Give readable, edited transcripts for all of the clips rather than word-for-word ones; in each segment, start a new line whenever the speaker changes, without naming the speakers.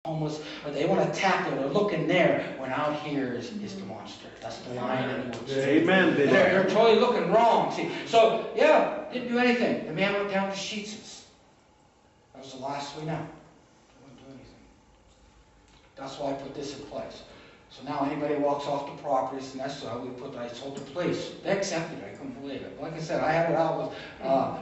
homeless, or they want to tackle, they're looking there, when out here is the monster. That's the lion in the woods.
Amen.
They're totally looking wrong. See, so yeah, didn't do anything. The man went down to Sheets's. That was the last we know. Wouldn't do anything. That's why I put this in place. So now anybody walks off the property, and that's why I told the police. They accepted it. I couldn't believe it. Like I said, I had it out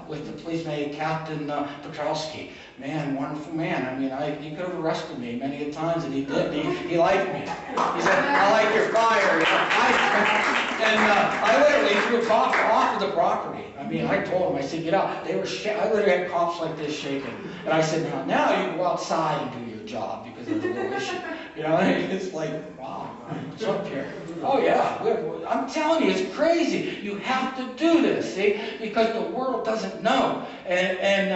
with the policeman, Captain Petrowski. Man, wonderful man. I mean, he could have arrested me many a times, and he did. He liked me. He said, "I like your fire." You know? I literally threw a cop off of the property. I mean, I told him, I said, "Get out." They were I literally had cops like this shaking. And I said, now you go outside and do your job because there's a little issue. You know, it's like, wow, it's up here. Oh yeah, I'm telling you, it's crazy. You have to do this, see, because the world doesn't know. And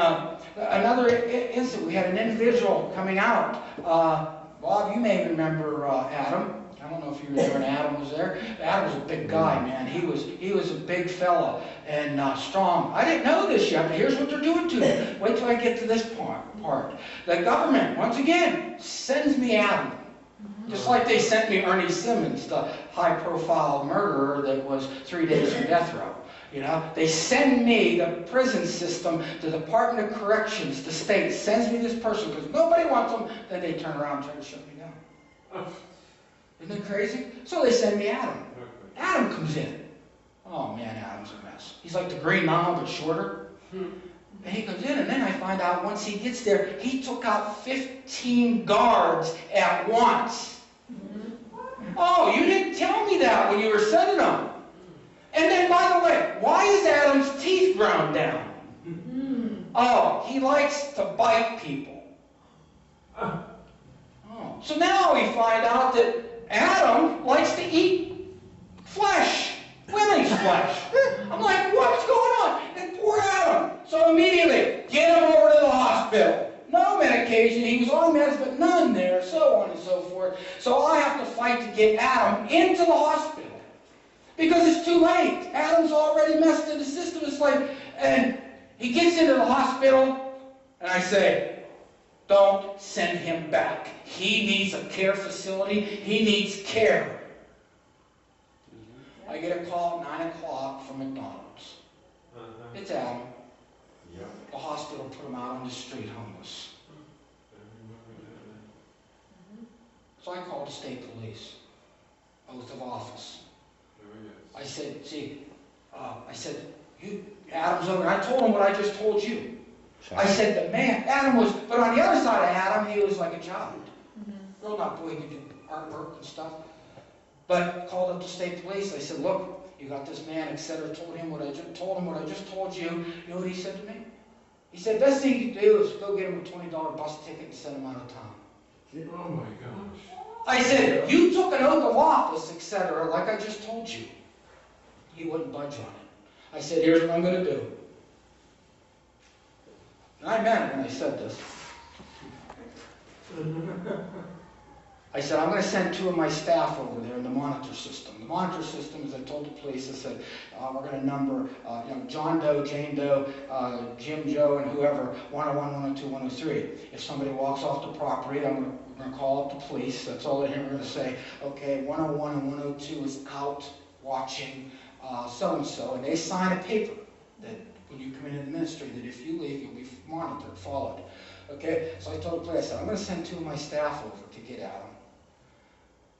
another incident, we had an individual coming out. Bob, you may remember Adam. I don't know if you were there when Adam was there. Adam was a big guy, man. He was a big fella and strong. I didn't know this yet, but here's what they're doing to me. Wait till I get to this part. The government, once again, sends me Adam. Just like they sent me Ernie Simmons, the high-profile murderer that was 3 days from death row. You know, they send me, the prison system, the Department of Corrections, the state sends me this person because nobody wants them. Then they turn around and try to shut me down. Isn't that crazy? So they send me Adam. Adam comes in. Oh man, Adam's a mess. He's like the Green Mile, but shorter. And he comes in, and then I find out once he gets there, he took out 15 guards at once. Oh, you didn't tell me that when you were sending them. And then, by the way, why is Adam's teeth ground down? Oh, he likes to bite people. Oh, so now we find out that Adam likes to eat flesh, women's flesh. I'm like, what's going on? And poor Adam. So immediately, get him over to the hospital. No medication. He was on meds, but none there, so on and so forth. So I have to fight to get Adam into the hospital. Because it's too late. Adam's already messed in the system. It's like, and he gets into the hospital, and I say, don't send him back. He needs a care facility. He needs care. I get a call at 9 o'clock from McDonald's. It's Adam. The hospital put him out on the street homeless. So I called the state police. Oath of office. I said, Adam's over. I told him what I just told you. I said, the man, Adam was, but on the other side of Adam, he was like a child. Grown up boy, he could do artwork and stuff. But called up the state police. I said, look, you got this man, etc. Told him what I just told you. You know what he said to me? He said, best thing you can do is go get him a $20 bus ticket and send him out of town.
Oh my gosh.
I said, you took an oath of office, etc., like I just told you. He wouldn't budge on it. I said, here's what I'm going to do. And I meant it when I said this. I said, I'm going to send 2 of my staff over there in the monitor system. The monitor system, as I told the police, I said, we're going to number John Doe, Jane Doe, Jim Joe, and whoever, 101, 102, 103. If somebody walks off the property, we're going to call up the police. That's all they're going to say, okay, 101 and 102 is out watching so-and-so. And they sign a paper that when you come into the ministry, that if you leave, you'll be monitored, followed. Okay, so I told the police, I said, I'm going to send 2 of my staff over to get at him.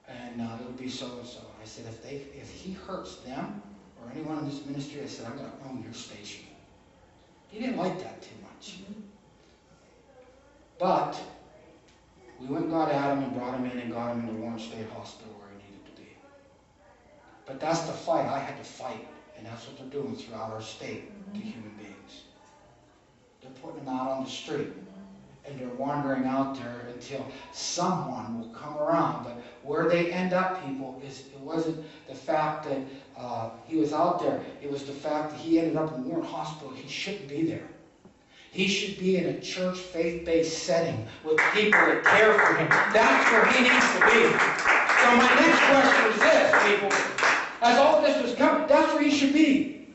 And it'll be so-and-so. I said, if he hurts them or anyone in this ministry, I said, I'm going to own your station. He didn't like that too much. But we went and got Adam and brought him in and got him into Warren State Hospital where he needed to be. But that's the fight I had to fight. And that's what they're doing throughout our state to human beings. They're putting them out on the street. And they're wandering out there until someone will come around. But where they end up, people, is it wasn't the fact that he was out there. It was the fact that he ended up in Warren Hospital. He shouldn't be there. He should be in a church, faith-based setting with people that care for him. That's where he needs to be. So my next question is this, people. As all this was coming, that's where he should be.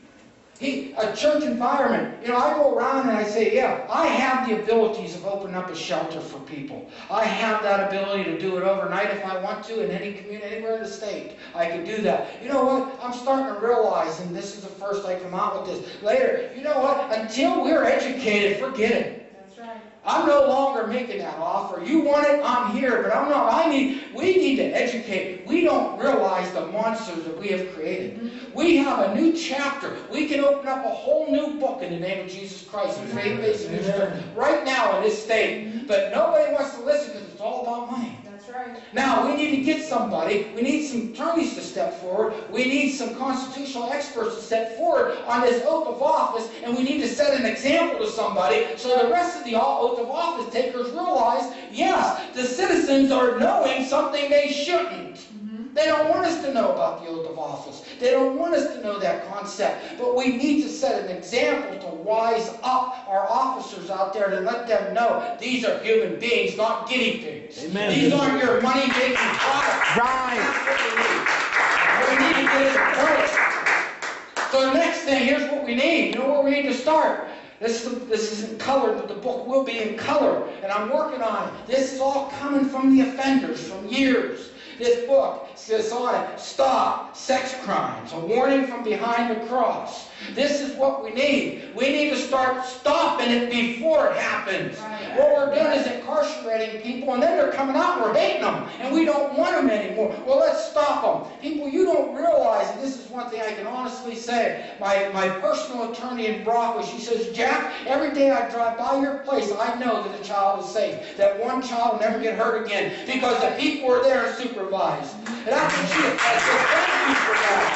A church environment. You know, I go around and I say, yeah, I have the abilities of opening up a shelter for people. I have that ability to do it overnight if I want to in any community, anywhere in the state. I can do that. You know what? I'm starting to realize, and this is the first I come out with this later, you know what? Until we're educated, forget it. I'm no longer making that offer. You want it, I'm here, but I'm not. We need to educate. We don't realize the monsters that we have created. We have a new chapter. We can open up a whole new book in the name of Jesus Christ, and faith-based ministry right now in this state. But nobody wants to listen because it's all about money.
Right.
Now, we need to get somebody, we need some attorneys to step forward, we need some constitutional experts to step forward on this oath of office, and we need to set an example to somebody so the rest of the oath of office takers realize, yes, the citizens are knowing something they shouldn't. They don't want us to know about the oath of office. They don't want us to know that concept. But we need to set an example to wise up our officers out there to let them know these are human beings, not guinea pigs.
Amen.
These aren't your money-making products.
Right.
That's what we need. We need to get it right. So the next thing, here's what we need. You know where we need to start? This is in color, but the book will be in color. And I'm working on it. This is all coming from the offenders from years. This book says on it, Stop Sex Crimes, a warning from behind the cross. This is what we need. We need to start stopping it before it happens. Right. What we're doing is incarcerating people, and then they're coming out and we're hating them, and we don't want them anymore. Well, let's stop them. People, you don't realize, and this is one thing I can honestly say, my personal attorney in Barre, she says, Jack, every day I drive by your place, I know that a child is safe, that one child will never get hurt again, because the people are there and supervised. And that's what she said. Thank you for that.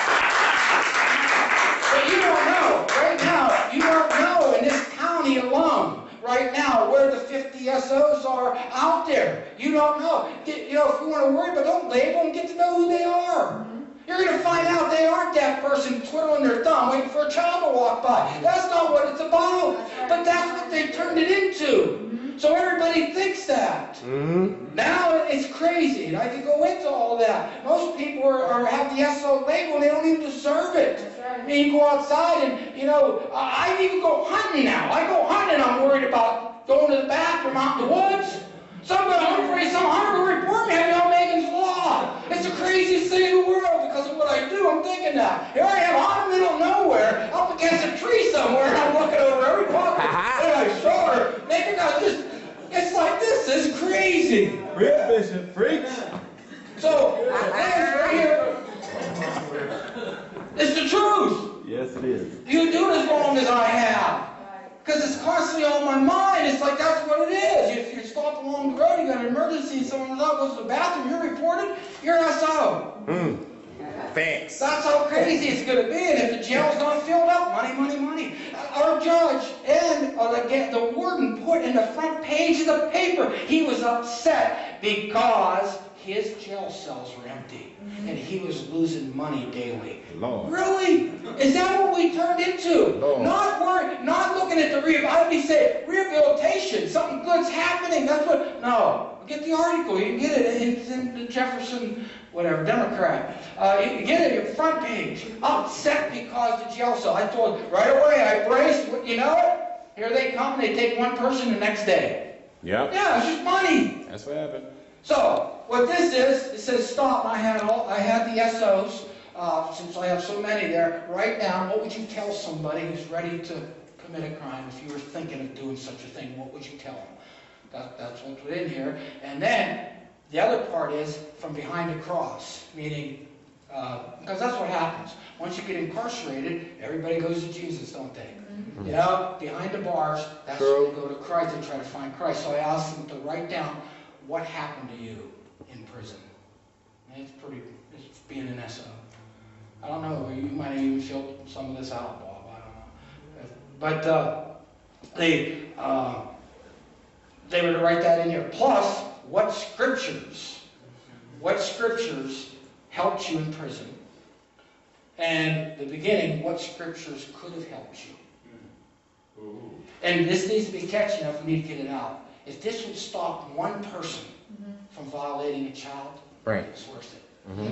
But you don't know, right now, you don't know in this county alone, right now, where the 50 SOs are out there. You don't know. You know, if you want to worry, but don't label them, get to know who they are. You're going to find out they aren't that person twiddling their thumb waiting for a child to walk by. That's not what it's about. But that's what they turned it into. So everybody thinks that. Now it's crazy, and I could go into all that. Most people have the SO label, and they don't even deserve it. I mean, you go outside, and, you know, I even go hunting now. I go hunting, and I'm worried about going to the bathroom out in the woods. Some hunter will report me on Megan's Law. It's the craziest thing in the world because of what I do. I'm thinking now. Here I am out in the middle of nowhere, up against a tree somewhere, and I'm looking over every pocket, and I saw her. Megan, it's like this. It's crazy.
Freak Bishop, freaks.
So, right here, it's the truth.
Yes, it is.
You do it as long as I have. Because it's constantly on my mind. It's like that's what it is. If you stop along the road, you got an emergency, someone goes to the bathroom, you're reported, you're an SO.
Facts.
That's how crazy it's going to be. And if the jail's not filled up, money, money, money. Our judge and the warden put in the front page of the paper, he was upset because his jail cells were empty. And he was losing money daily.
Lord.
Really? Is that what we turned into?
Lord.
Not looking at the rehabilitation. Something good's happening. That's what. No. Get the article. You can get it. It's in the Jefferson, whatever, Democrat. You can get it in front page. Upset because the jail cell. I told right away. I braced. You know it? Here they come. They take one person the next day.
Yep.
Yeah, it's just money.
That's what happened.
So, what this is, it says stop. I had the SOs, since I have so many there, write down what would you tell somebody who's ready to commit a crime. If you were thinking of doing such a thing, what would you tell them? That's what's in here. And then, the other part is from behind the cross, meaning, because that's what happens. Once you get incarcerated, everybody goes to Jesus, don't they? You know, behind the bars, that's where they go to Christ, they try to find Christ. So I asked them to write down what happened to you in prison. And it's being an SO. I don't know, you might have even filled some of this out, Bob, I don't know. But they were to write that in here. Plus, what scriptures helped you in prison? And the beginning, what scriptures could have helped you? And this needs to be catchy enough, we need to get it out. If this would stop one person from violating a child, it's worth it.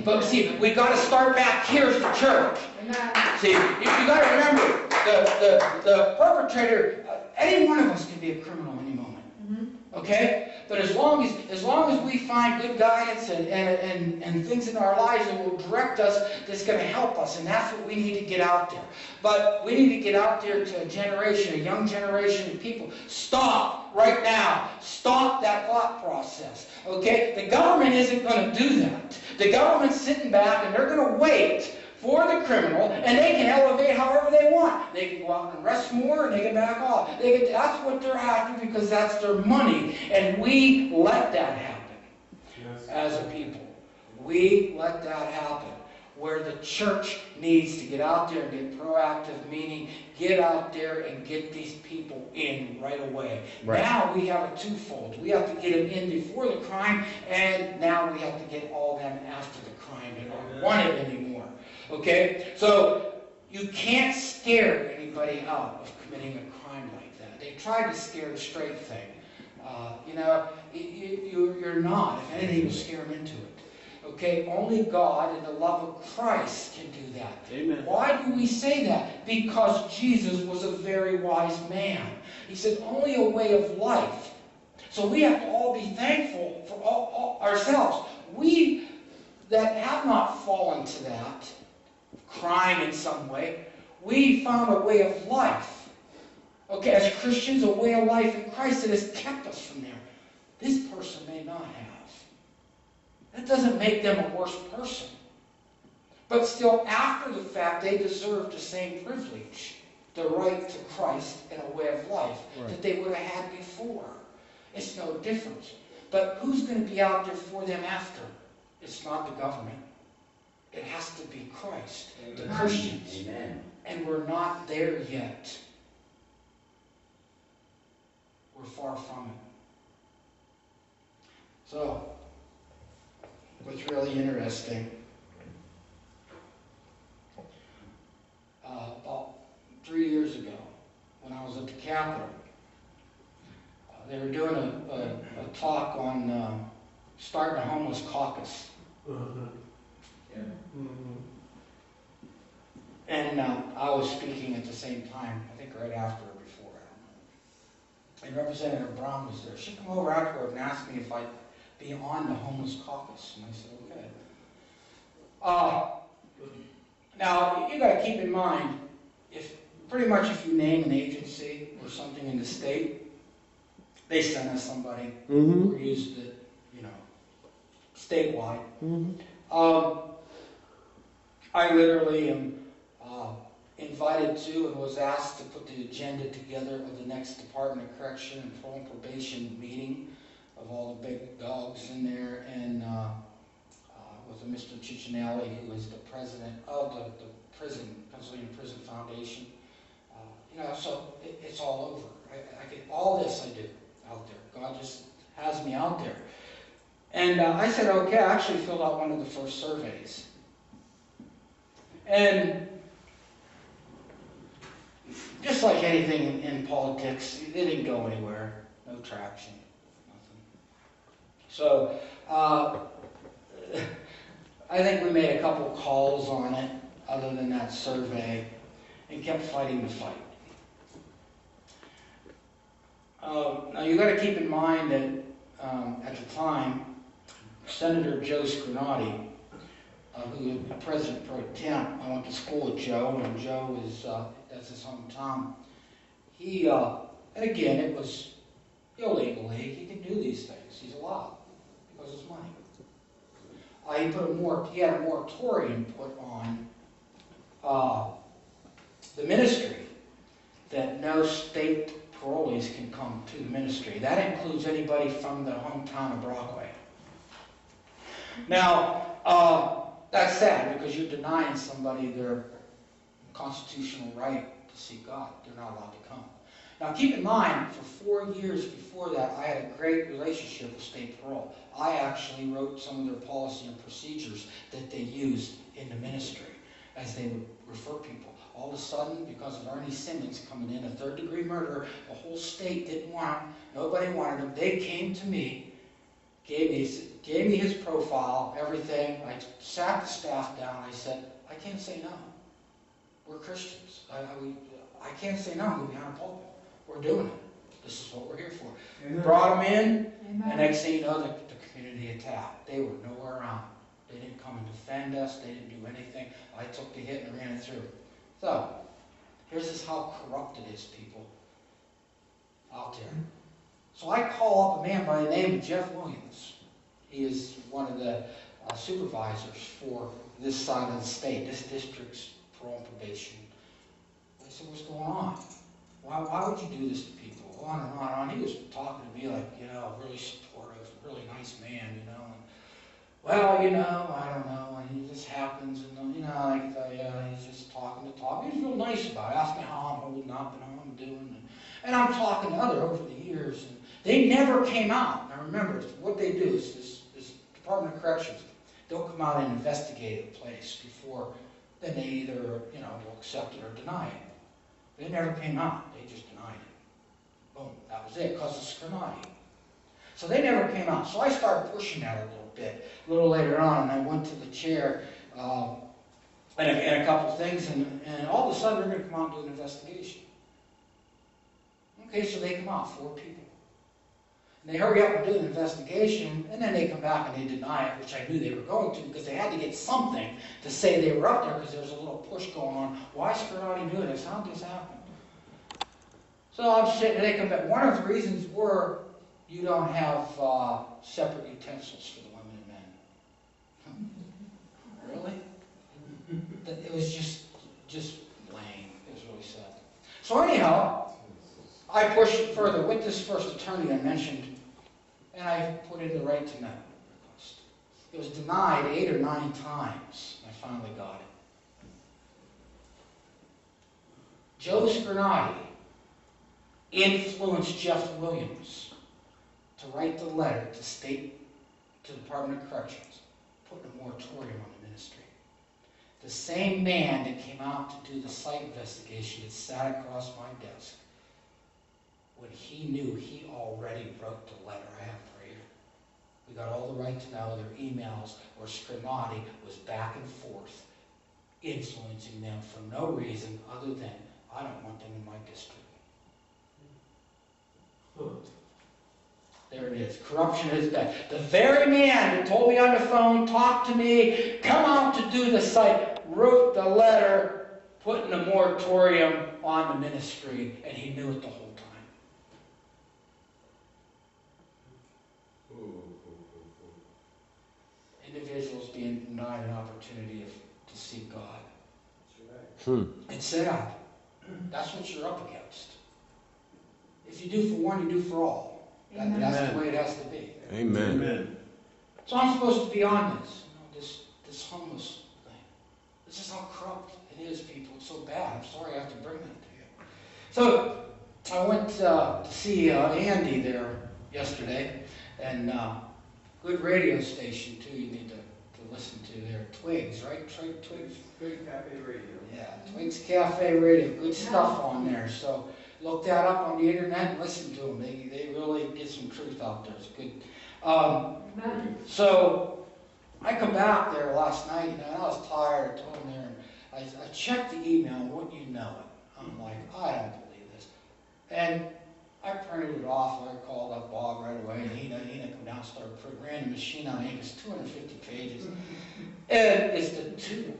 But see, we got to start back here as the church. See, you got to remember, the perpetrator, any one of us can be a criminal any moment. Okay? But as long as we find good guidance and things in our lives that will direct us, that's going to help us, and that's what we need to get out there. But we need to get out there to a young generation of people. Stop right now. Stop that thought process. Okay? The government isn't going to do that. The government's sitting back and they're going to wait for the criminal, and they can elevate however they want. They can go out and arrest more, and they can back off. That's what they're after, because that's their money. And we let that happen.
Yes.
As a people. We let that happen. Where the church needs to get out there and get proactive, meaning get out there and get these people in right away.
Right.
Now we have a twofold. We have to get them in before the crime, and now we have to get all them after the crime that don't want it anymore. Okay? So you can't scare anybody out of committing a crime like that. They tried to scare the straight thing. You're not. If anything, you'll scare them into it. Okay? Only God and the love of Christ can do that.
Amen.
Why do we say that? Because Jesus was a very wise man. He said, only a way of life. So we have to all be thankful for all ourselves. We that have not fallen to that, crime in some way, we found a way of life. Okay, as Christians, a way of life in Christ that has kept us from there. This person may not have. That doesn't make them a worse person. But still, after the fact, they deserve the same privilege, the right to Christ and a way of life that they would have had before. It's no difference. But who's going to be out there for them after? It's not the government. It has to be Christ, the Christians.
Amen.
And we're not there yet. We're far from it. So, what's really interesting, about 3 years ago, when I was at the Capitol, they were doing a talk on starting a homeless caucus.
Yeah.
And I was speaking at the same time, I think right after or before, I don't know. And Representative Brown was there. She came over afterward and asked me if I'd be on the homeless caucus. And I said, okay. Now, you got to keep in mind, if you name an agency or something in the state, they send us somebody who used it, statewide. I literally am invited to and was asked to put the agenda together of the next Department of Correction and Parole and Probation meeting of all the big dogs in there, and with a Mr. Ciccinelli, who is the president of the Pennsylvania Prison Foundation. So it's all over. I get all this I do out there. God just has me out there. And I said, okay, I actually filled out one of the first surveys. And just like anything in politics, it didn't go anywhere. No traction, nothing. So I think we made a couple calls on it, other than that survey, and kept fighting the fight. Now you got to keep in mind that at the time, Senator Joe Scrinotti, who was President Pro Tem, I went to school with Joe, and Joe is that's his hometown. He and again, it was illegally. He can do these things. He's allowed because it's money. He had a moratorium put on the ministry, that no state parolees can come to the ministry. That includes anybody from the hometown of Brockway. Now, that's sad, because you're denying somebody their constitutional right to seek God. They're not allowed to come. Now, keep in mind, for 4 years before that, I had a great relationship with state parole. I actually wrote some of their policy and procedures that they used in the ministry as they would refer people. All of a sudden, because of Ernie Simmons coming in, a third-degree murderer, the whole state didn't want him. Nobody wanted him. They came to me, gave me his profile, everything. I sat the staff down. I said, I can't say no. We're Christians. I can't say no, I'm behind a pulpit. We're doing it. This is what we're here for. We brought them in, and next thing you know, the community attacked. They were nowhere around. They didn't come and defend us. They didn't do anything. I took the hit and ran it through. So, here's just how corrupt it is, people, out there. So I call up a man by the name of Jeff Williams. He is one of the supervisors for this side of the state, this district's parole and probation. I said, what's going on? Why would you do this to people? On and on and on. He was talking to me like, really supportive, really nice man, and, well, I don't know, and it just happens, and, he's just talking to talk. He was real nice about it. Asked me how I'm holding up and how I'm doing. And I'm talking to others over the years, and they never came out. Now remember, what they do is this Department of Corrections, they'll come out and investigate a place before, then they either, will accept it or deny it. They never came out. They just denied it. Boom, that was it, because of scriminality. So they never came out. So I started pushing that a little bit, a little later on, and I went to the chair and a couple of things, and all of a sudden they're going to come out and do an investigation. Okay, so they come out, 4 people. And they hurry up and do an investigation, and then they come back and they deny it, which I knew they were going to, because they had to get something to say they were up there, because there was a little push going on. Why is Scarlatti doing this? How did this happen? So I'm sitting, and they come back. One of the reasons were you don't have separate utensils for the women and men. Really? It was just lame. It was really sad. So anyhow, I pushed it further with this first attorney I mentioned, and I put in the right to know request. It was denied 8 or 9 times, and I finally got it. Joe Scarnati influenced Jeff Williams to write the letter to the Department of Corrections, putting a moratorium on the ministry. The same man that came out to do the site investigation that sat across my desk, when he knew, he already wrote the letter I have right here. We got all the right to know, their emails where Scarnati was back and forth, influencing them for no reason other than, I don't want them in my district. There it is. Corruption is bad. The very man that told me on the phone, talked to me, come out to do the site, wrote the letter, putting a moratorium on the ministry, and he knew it the whole time. Individuals being denied an opportunity to seek God. It's sad. That's what you're up against. If you do for one, you do for all. That's the way it has to be.
Amen. Amen.
So I'm supposed to be on this, this homeless thing. This is how corrupt it is, people. It's so bad. I'm sorry I have to bring that to you. So I went to see Andy there yesterday, and good radio station too. You need to listen to there. Twigs, right? Twigs.
Twig Cafe Radio.
Yeah, Twigs Cafe Radio. Good stuff on there. So look that up on the internet and listen to them. They really get some truth out there. It's good. So I come back there last night, and I was tired. I told him there, and I checked the email, and wouldn't you know it, I'm like, I don't believe this. And I printed it off. I called up Bob right away, and he come down and started printing. Ran the machine on ink. It's 250 pages. And it's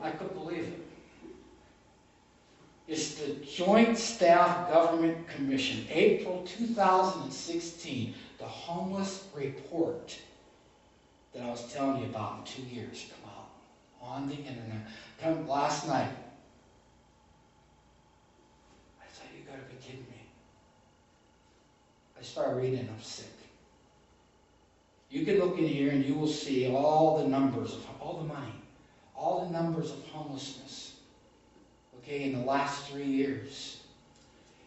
I couldn't believe it. It's the Joint Staff Government Commission, April 2016, the homeless report that I was telling you about in 2 years come out on the internet. Come last night. I thought, you gotta be kidding me. I started reading and I'm sick. You can look in here and you will see all the numbers of all the money, all the numbers of homelessness. Okay, in the last 3 years.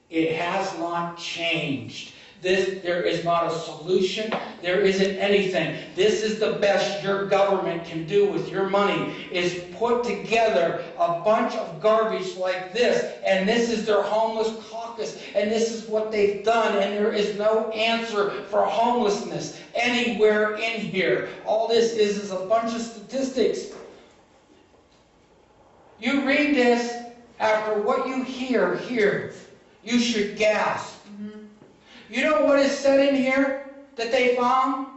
It has not changed. There is not a solution. There isn't anything. This is the best your government can do with your money, is put together a bunch of garbage like this, and this is their homeless caucus, and this is what they've done, and there is no answer for homelessness anywhere in here. All this is a bunch of statistics. You read this, after what you hear here, You should gasp. You know what is said in here that they found?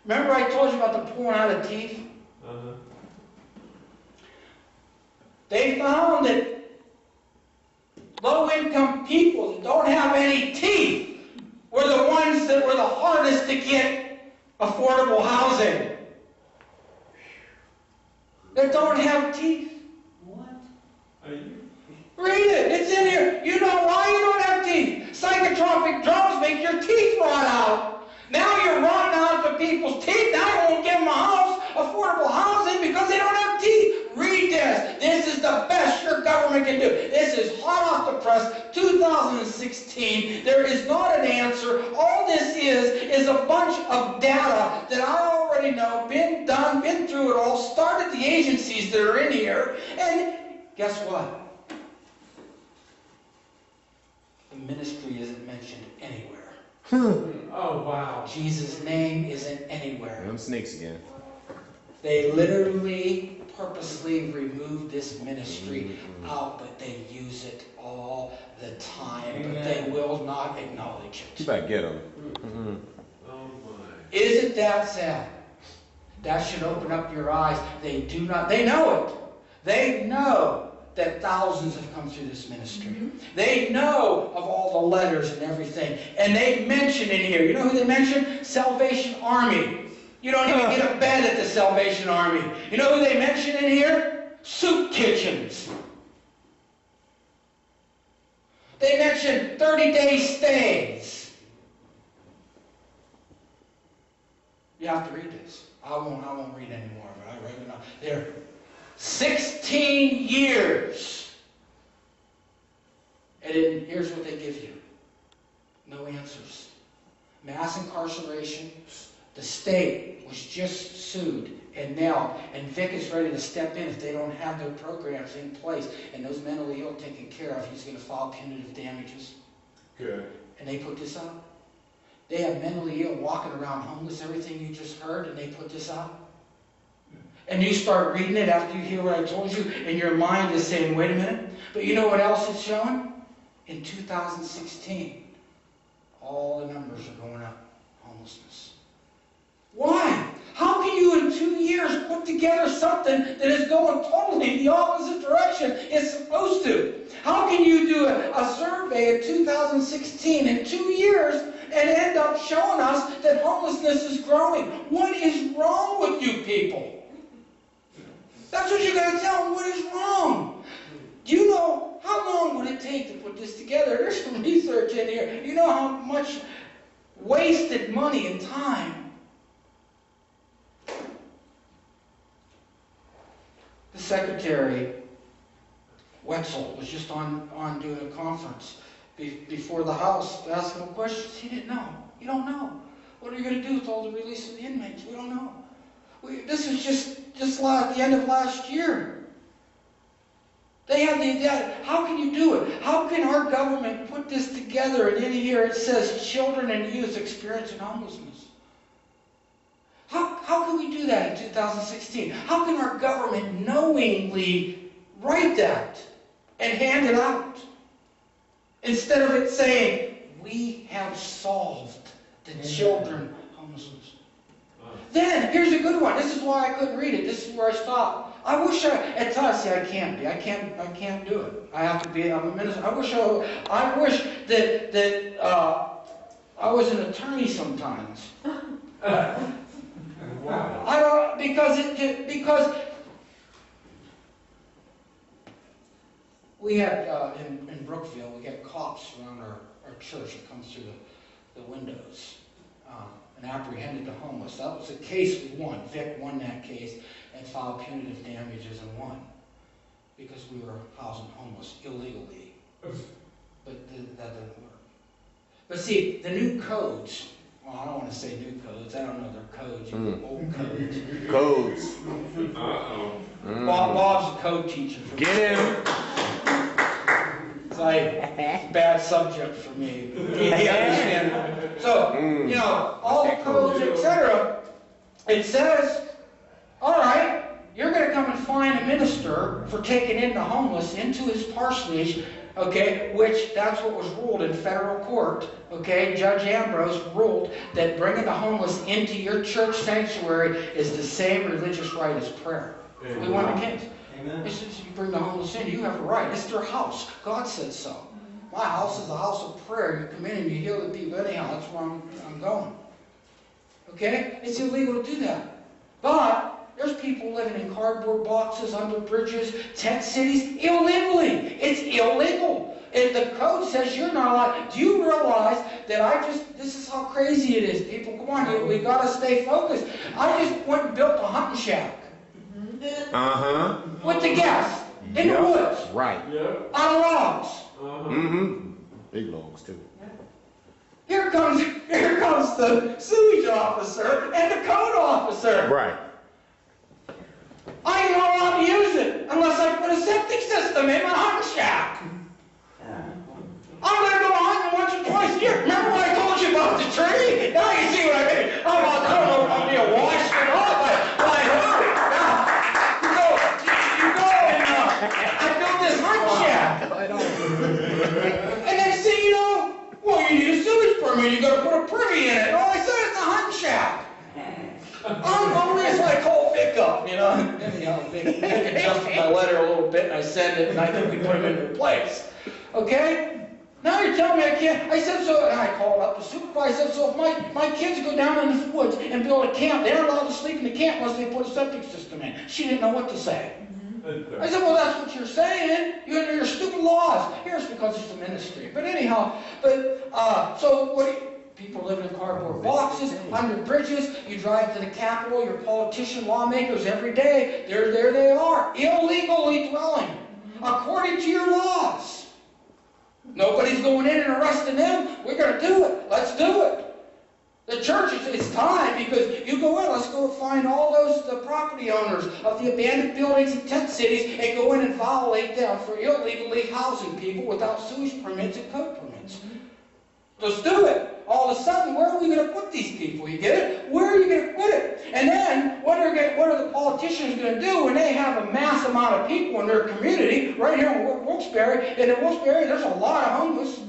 Remember I told you about the pulling out of teeth? They found that low-income people that don't have any teeth were the ones that were the hardest to get affordable housing. That don't have teeth.
What?
Read it. It's in here. You know why you don't have teeth. Psychotropic drugs make your teeth rot out. Now you're rotting out the people's teeth. Now you won't give them a house, affordable housing, because they don't have teeth. Read this. This is the best your government can do. This is hot off the press, 2016. There is not an answer. All this is a bunch of data that I already know, been done, been through it all, started the agencies that are in here, and guess what? The ministry isn't mentioned anywhere.
Oh, wow.
Jesus' name isn't anywhere.
Them snakes again.
They literally, purposely removed this ministry out, but they use it all the time. But they will not acknowledge
You
it.
better get them.
Oh, my.
Isn't that sad? That should open up your eyes. They do not, they know it. They know that thousands have come through this ministry. They know of all the letters and everything. And they mention in here, you know who they mention? Salvation Army. You don't even get a bed at the Salvation Army. You know who they mention in here? Soup kitchens. They mention 30-day stays. You have to read this. I won't read any more of it. I read it enough. There. 16 years. And then here's what they give you. No answers. Mass incarceration. The state was just sued and nailed. And Vic is ready to step in if they don't have their programs in place. And those mentally ill taken care of, he's going to file punitive damages.
Good.
And they put this out. They have mentally ill walking around homeless, everything you just heard, and they put this out. And you start reading it after you hear what I told you, and your mind is saying, wait a minute. But you know what else it's showing? In 2016, all the numbers are going up. Homelessness. Why? How can you in 2 years put together something that is going totally the opposite direction it's supposed to? How can you do a survey of 2016 in 2 years and end up showing us that homelessness is growing? What is wrong with you people? That's what you got to tell them. What is wrong? Do you know how long would it take to put this together? There's some research in here. You know how much wasted money and time. The secretary, Wetzel, was just on doing a conference before the House, asking him questions. He didn't know. You don't know. What are you going to do with all the release of the inmates? We don't know. This was just the end of last year. They have the data. How can you do it? How can our government put this together and in here it says children and youth experiencing homelessness? How can we do that in 2016? How can our government knowingly write that and hand it out? Instead of it saying, we have solved the children homelessness. Then, here's a good one. This is why I couldn't read it. This is where I stopped. I wish at times, see, I can't be. I can't do it. I have to be, I'm a minister. I wish that I was an attorney sometimes.
Wow.
I don't, because we had, in Brookville, we got cops around our church that comes through the windows. And apprehended the homeless. That was a case we won. Vic won that case and filed punitive damages and won. Because we were housing homeless illegally. But that didn't work. But see, the new codes, well, I don't want to say new codes. I don't know their codes. You know, old codes.
Codes.
Uh-oh.
Bob's a code teacher. For
Get him.
It's like bad subject for me. He understands. So, you know, all the codes, etc. It says, all right, you're going to come and fine a minister for taking in the homeless into his parsonage, okay, which that's what was ruled in federal court, okay? Judge Ambrose ruled that bringing the homeless into your church sanctuary is the same religious right as prayer. We want the kings.
Amen.
He said, you bring the homeless in, you have a right. It's their house. God said so. My house is a house of prayer. You come in and you heal the people anyhow. That's where I'm going. Okay? It's illegal to do that. But there's people living in cardboard boxes, under bridges, tent cities, illegally. It's illegal. And the code says you're not allowed. Do you realize that this is how crazy it is. People, come on, we got to stay focused. I just went and built a hunting shack.
Uh-huh.
With the guests. In the woods.
Right.
Yep.
On logs.
Mm-hmm. Big logs, too.
Here comes the sewage officer and the code officer.
Right.
I ain't not allowed to use it unless I put a septic system in my hunting shack. I'm going to go hunting once or twice a year. Remember when I told you about the tree? Now you see what I mean. I don't know if I'm being washed or not, but I heard it. Now, you go and I built this hunting shack. And they say, well, you need a sewage permit. You got to put a privy in it. Oh, I said it's a hunting shack. Only if I call Vic up, Anyhow, Vic adjusted my letter a little bit, and I send it, and I think we put him in their place. Okay? Now you're telling me I can't. I said so, and I called up the supervisor. I said, so if my kids go down in the woods and build a camp, they're allowed to sleep in the camp unless they put a septic system in. She didn't know what to say. I said, well, that's what you're saying. You're under your stupid laws. Here's because it's a ministry. But anyhow, so people living in cardboard boxes, under bridges. You drive to the Capitol, your politician, lawmakers every day. There they are, illegally dwelling, according to your laws. Nobody's going in and arresting them. We're going to do it. Let's do it. The church, it's time, because you go in, let's go find all the property owners of the abandoned buildings and tent cities and go in and violate them for illegally housing people without sewage permits and code permits. Let's do it. All of a sudden, where are we going to put these people? You get it? Where are you going to put it? And then, what are the politicians going to do when they have a mass amount of people in their community, right here in Wilkes-Barre? And in Wilkes-Barre, there's a lot of homeless.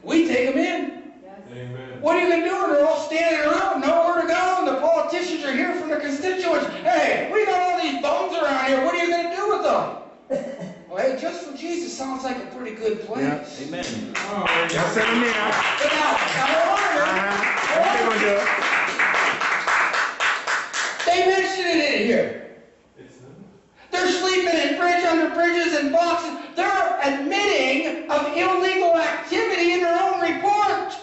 We take them in.
Amen.
What are you going to do when they're all standing around, nowhere to go, and the politicians are here from their constituents? Hey, we got all these bums around here. What are you going to do with them? Well, hey, just for Jesus sounds like a pretty good place.
Yeah. Amen.
Oh,
Just send them in.
But now,
What they gonna do?
they mentioned it in here.
it's not.
They're sleeping under bridges and boxes. They're admitting of illegal activity in their own report.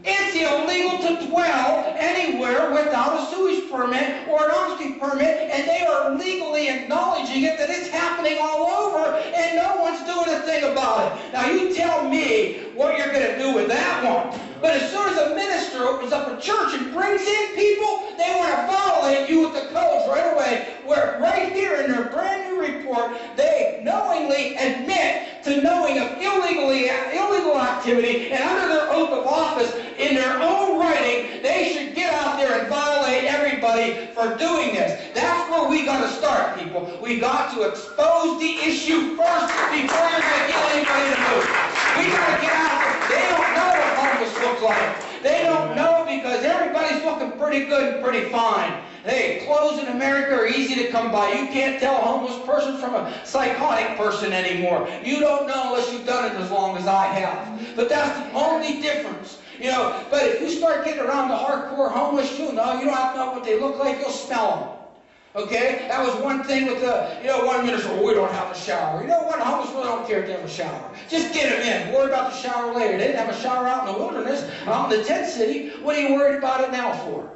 It's illegal to dwell anywhere without a sewage permit or an occupancy permit, and they are legally acknowledging it, that it's happening all over, and no one's doing a thing about it. Now you tell me what you're going to do with that one. But as soon as a minister opens up a church and brings in people, they want to violate you with the codes right away, where right here in their brand new report, they knowingly admit to knowing of illegal activity, and under their oath of office, in their own writing, they should get out there and violate everybody for doing this. That's where we got to start, people. We got to expose the issue first before you're going to get anybody to move. We got to get out there. They don't know what homeless looks like. They don't know, because everybody's looking pretty good and pretty fine. Hey, clothes in America are easy to come by. You can't tell a homeless person from a psychotic person anymore. You don't know unless you've done it as long as I have. But that's the only difference. But if you start getting around the hardcore homeless, you don't have to know what they look like, you'll smell them. Okay? That was one thing with one minister, we don't have a shower. You know what? Homeless really don't care if they have a shower. Just get them in. Worry about the shower later. They didn't have a shower out in the wilderness, out in the tent city. What are you worried about it now for?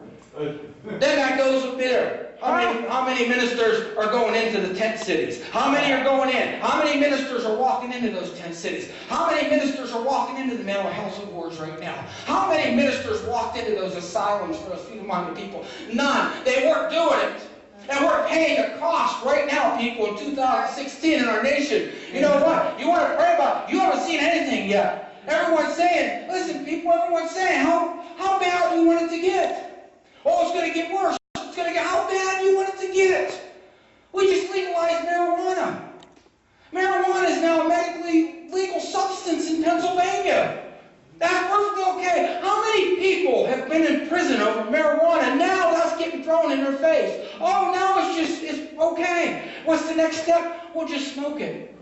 Then that goes up there. How many ministers are going into the tent cities? How many are going in? How many ministers are walking into those tent cities? How many ministers are walking into the mental health wards right now? How many ministers walked into those asylums for those few-minded people? None. They weren't doing it. And we're paying the cost right now, people, in 2016 in our nation. You know what? You want to pray about it. You haven't seen anything yet. Everyone's saying, listen, people, everyone's saying, how bad do you want it to get? Oh, it's going to get worse. It's going to get, how bad do you want it to get? We just legalized marijuana. Marijuana is now a medically legal substance in Pennsylvania. That's perfectly okay. How many people have been in prison over marijuana? Now that's getting thrown in their face. Oh, now it's okay. What's the next step? We'll just smoke it.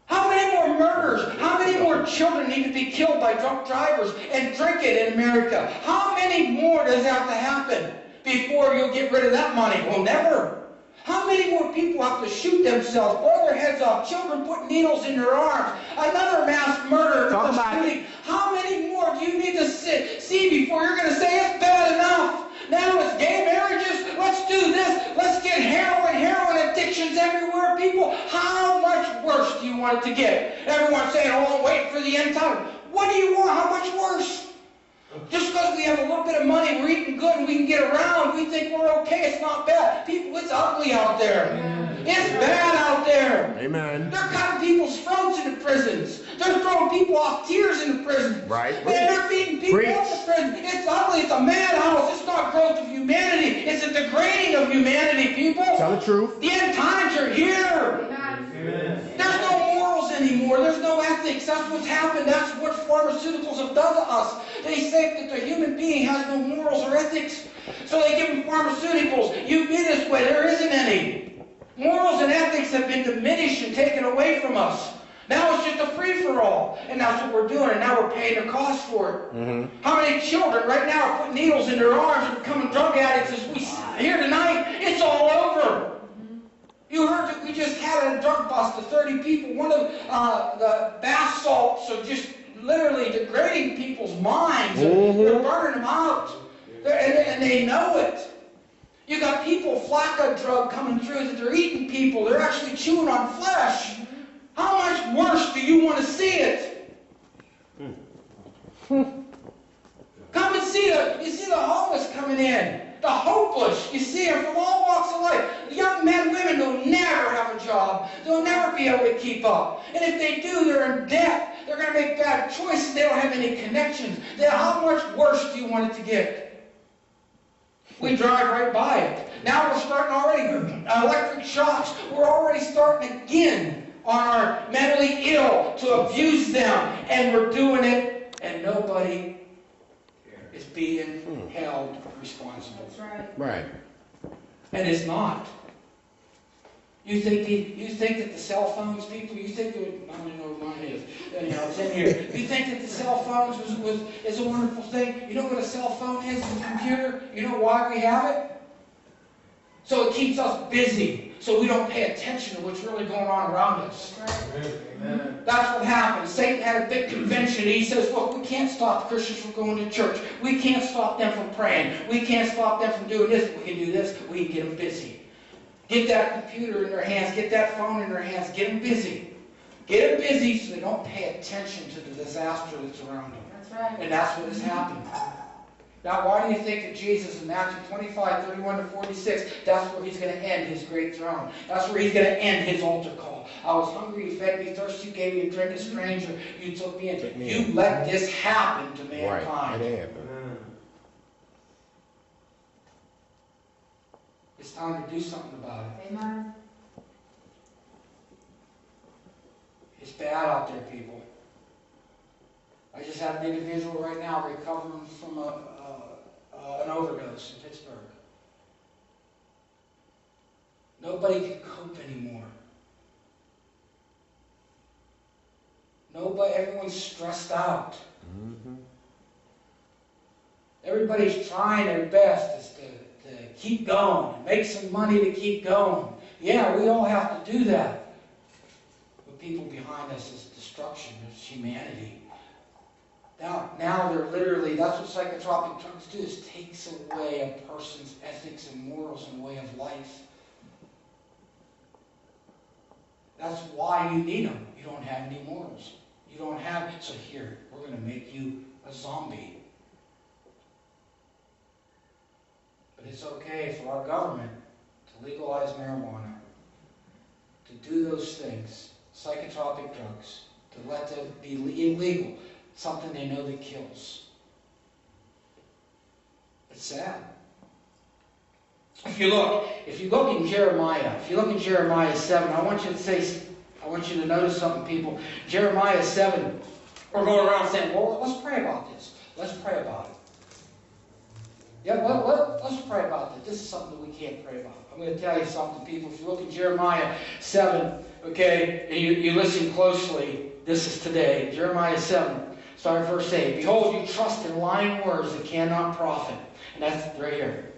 How many more murders? How many more children need to be killed by drunk drivers and drink it in America? How many more does have to happen before you'll get rid of that money? Well, never. How many more people have to shoot themselves, blow their heads off, children put needles in their arms, another mass murder, another shooting? How many more do you need to see before you're going to say it's bad enough? Now it's gay marriages, let's do this, let's get heroin addictions everywhere, people. How much worse do you want it to get? Everyone's saying, oh, I'm waiting for the end time. What do you want? How much worse? Just because we have a little bit of money, we're eating good, and we can get around, we think we're okay, it's not bad. People, it's ugly out there. Amen. It's bad out there.
Amen.
They're cutting people's throats into prisons. They're throwing people off tiers into prisons.
Right.
And they're beating people off the prison. It's ugly. It's a madhouse. It's not growth of humanity. It's a degrading of humanity, people.
Tell the truth.
The end times are here. Amen. There's no morals anymore. There's no ethics. That's what's happened. That's what pharmaceuticals have done to us. They say that the human being has no morals or ethics. So they give them pharmaceuticals. You be this way. There isn't any. Morals and ethics have been diminished and taken away from us. Now it's just a free-for-all. And that's what we're doing. And now we're paying the cost for it. Mm-hmm. How many children right now are putting needles in their arms and becoming drug addicts as we sit here tonight? It's all over. You heard that we just had a drug bust of 30 people. One of the bath salts are just literally degrading people's minds. Mm-hmm. They're burning them out. And they know it. You got people, flacco drug coming through that they're eating people. They're actually chewing on flesh. How much worse do you want to see it? Come and see the homeless coming in. The hopeless. You see them from all walks of life. Young men, women who'll never have a job. They'll never be able to keep up. And if they do, they're in debt. They're going to make bad choices. They don't have any connections. Then how much worse do you want it to get? We drive right by it. Now we're starting already. Electric shocks. We're already starting again on our mentally ill to abuse them. And we're doing it, and nobody is being held responsible.
That's right.
Right.
And it's not. You think that the cell phones, people, you think that, I don't know what mine is, anyhow, it's in here. You think that the cell phones is a wonderful thing? You know what a cell phone is, a computer? You know why we have it? So it keeps us busy, so we don't pay attention to what's really going on around us.
That's right.
Amen.
That's what happened. Satan had a big convention. He says, look, we can't stop Christians from going to church. We can't stop them from praying. We can't stop them from doing this. We can do this. We can get them busy. Get that computer in their hands. Get that phone in their hands. Get them busy. Get them busy so they don't pay attention to the disaster that's around them.
That's right.
And that's what has happened. Now, why do you think that Jesus in Matthew 25, 31 to 46, that's where he's going to end his great throne. That's where he's going to end his altar call. I was hungry, you fed me, thirsty, you gave me a drink, a stranger, you took me in. You let this happen to mankind.
Right. It happened.
It's time to do something about it.
Amen.
It's bad out there, people. I just had an individual right now recovering from an overdose in Pittsburgh. Nobody can cope anymore. Everyone's stressed out. Mm-hmm. Everybody's trying their best to keep going, make some money to keep going. Yeah, we all have to do that. But people behind us is destruction, it's humanity. Now they're literally, that's what psychotropic drugs do, is takes away a person's ethics and morals and way of life. That's why you need them. You don't have any morals. You don't have, so here, we're going to make you a zombie. But it's okay for our government to legalize marijuana, to do those things, psychotropic drugs, to let them be illegal, something they know that kills. It's sad. If you look in Jeremiah 7, I want you to notice something, people. Jeremiah 7, we're going around saying, well, let's pray about this. Let's pray about it. Yeah, let's pray about it. This is something that we can't pray about. I'm going to tell you something, people. If you look in Jeremiah 7, okay, and you listen closely, this is today. Jeremiah 7, starting verse 8. Behold, you trust in lying words that cannot profit. And that's right here.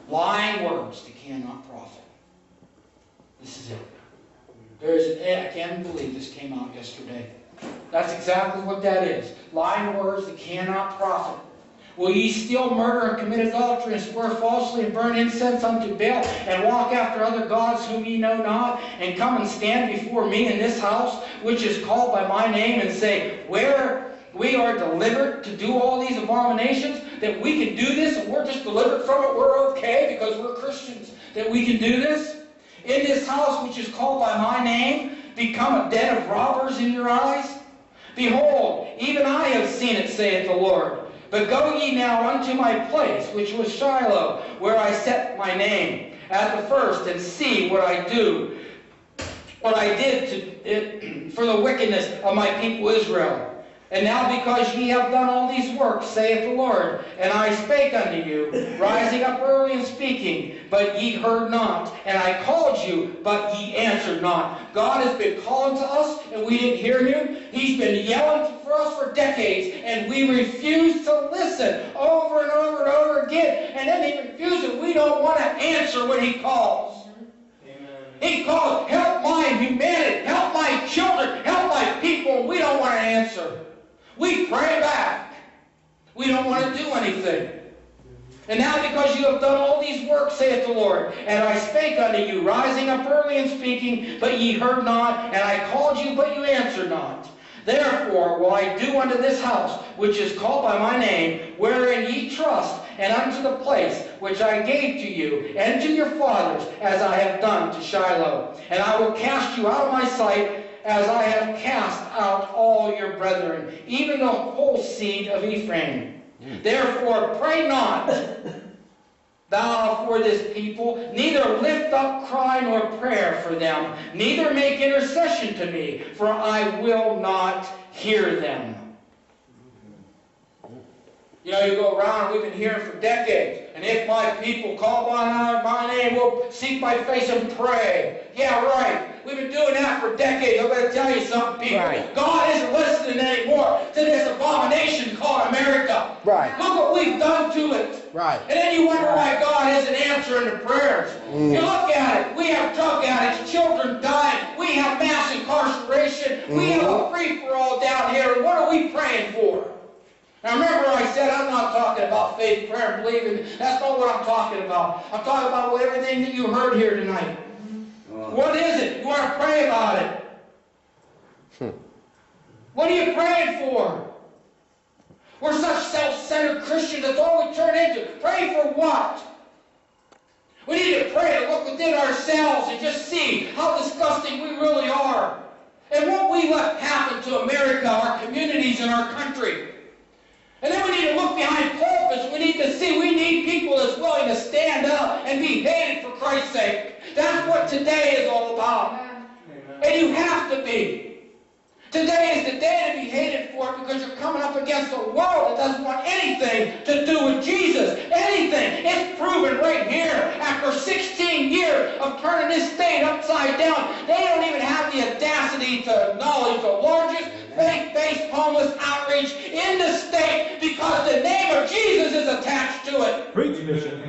Lying words that cannot profit. This is it. I can't believe this came out yesterday. That's exactly what that is. Lying words that cannot profit. Will ye steal, murder, and commit adultery, and swear falsely, and burn incense unto Baal, and walk after other gods whom ye know not, and come and stand before me in this house, which is called by my name, and say, where we are delivered to do all these abominations, that we can do this, and we're just delivered from it, we're okay, because we're Christians, that we can do this? In this house, which is called by my name, become a den of robbers in your eyes? Behold, even I have seen it, saith the Lord. But go ye now unto my place, which was Shiloh, where I set my name, at the first, and see what I do, what I did for the wickedness of my people Israel. And now because ye have done all these works, saith the Lord, and I spake unto you, rising up early and speaking, but ye heard not. And I called you, but ye answered not. God has been calling to us, and we didn't hear him. He's been yelling for us for decades, and we refuse to listen over and over and over again. And then he refuses. We don't want to answer when he calls. He calls, help my humanity, help my children, help my people. We don't want to answer. We pray back. We don't want to do anything. And now because you have done all these works, saith the Lord, and I spake unto you, rising up early and speaking, but ye heard not, and I called you, but you answered not. Therefore will I do unto this house, which is called by my name, wherein ye trust, and unto the place which I gave to you, and to your fathers, as I have done to Shiloh. And I will cast you out of my sight, as I have cast out all your brethren, even the whole seed of Ephraim. Therefore pray not thou for this people, neither lift up cry nor prayer for them, neither make intercession to me, for I will not hear them. You know, you go around, and we've been hearing for decades, and if my people call by my name, will seek my face and pray. Yeah, right. We've been doing that for decades. I'm going to tell you something, people. Right. God isn't listening anymore to this abomination called America. Right. Look what we've done to it. Right. And then you wonder why God isn't answering the prayers. You look at it. We have drug addicts, children dying. We have mass incarceration. We have a free-for-all down here. And what are we praying for? Now remember I said I'm not talking about faith, prayer, and believing. That's not what I'm talking about. I'm talking about everything that you heard here tonight. What is it? You want to pray about it. What are you praying for? We're such self-centered Christians. That's all we turn into. Pray for what? We need to pray to look within ourselves and just see how disgusting we really are. And what we let happen to America, our communities, and our country. And then we need to look behind pulpits. We need to see we need people that's willing to stand up and be hated for Christ's sake. That's what today is all about. And you have to be. Today is the day to be hated for it because you're coming up against a world that doesn't want anything to do with Jesus. Anything. It's proven right here. After 16 years of turning this state upside down, they don't even have the audacity to acknowledge the largest faith-based homeless outreach in the state because the name of Jesus is attached to it.
Preach, Bishop.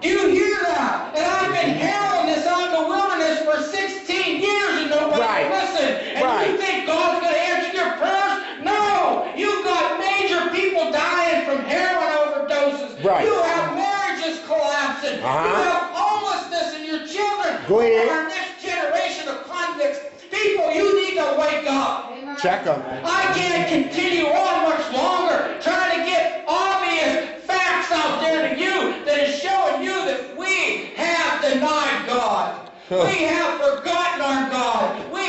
Do you hear that? And I've been heralding this out in the wilderness for 16 years and nobody will listen. And you think God's going to answer your prayers? No! You've got major people dying from heroin overdoses. Right. You have marriages collapsing. You have homelessness in your children. Go ahead. Our next generation of convicts. People, you need to wake up.
Check them.
I can't continue on much longer trying to get obvious facts out there to you that is showing you that we have denied God. We have forgotten our God. We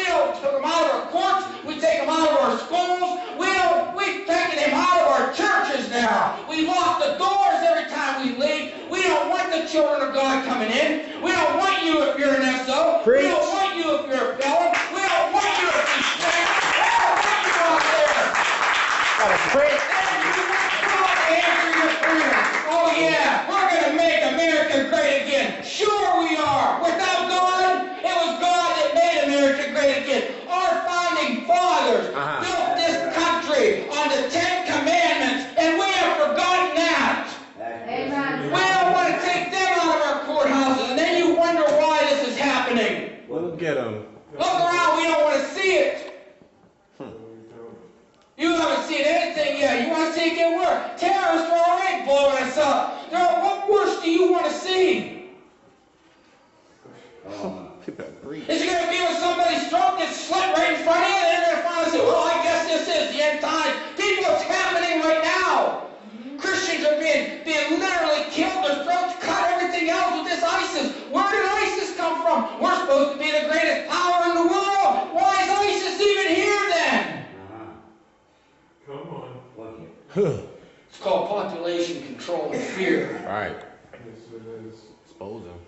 don't take him out of our courts. We take him out of our schools. We've taken him out of our churches now. We lock the doors every time we leave. We don't children of God coming in. We don't want you if you're an SO.
Preach.
We don't want you if you're a felon. We don't want you if you're stand. We don't want you out there.
Gotta preach.
Oh yeah, we're going to make America great again. Sure we are. Without God, it was God that made America great again. Our founding fathers built this country on the 10 Commandments, and we have forgotten that.
Amen.
We don't want to take them out of our courthouses, and then you wonder why this is happening.
We'll get them.
Look around, we don't want to see it. You haven't seen anything yet. You want to see it get worse. Terrorists are already blowing us up. What worse do you want to see? Is it going to be when somebody's throat gets slit right in front of you, and they're going to finally say, well, I guess this is the end time. People, it's happening right now. Christians are being literally killed, their throats cut, everything else with this ISIS. Where did ISIS come from? We're supposed to be the greatest power in the world. Why is ISIS even here then?
Come on.
It's called population control and fear.
Right.
Yes, it is.
Expose them.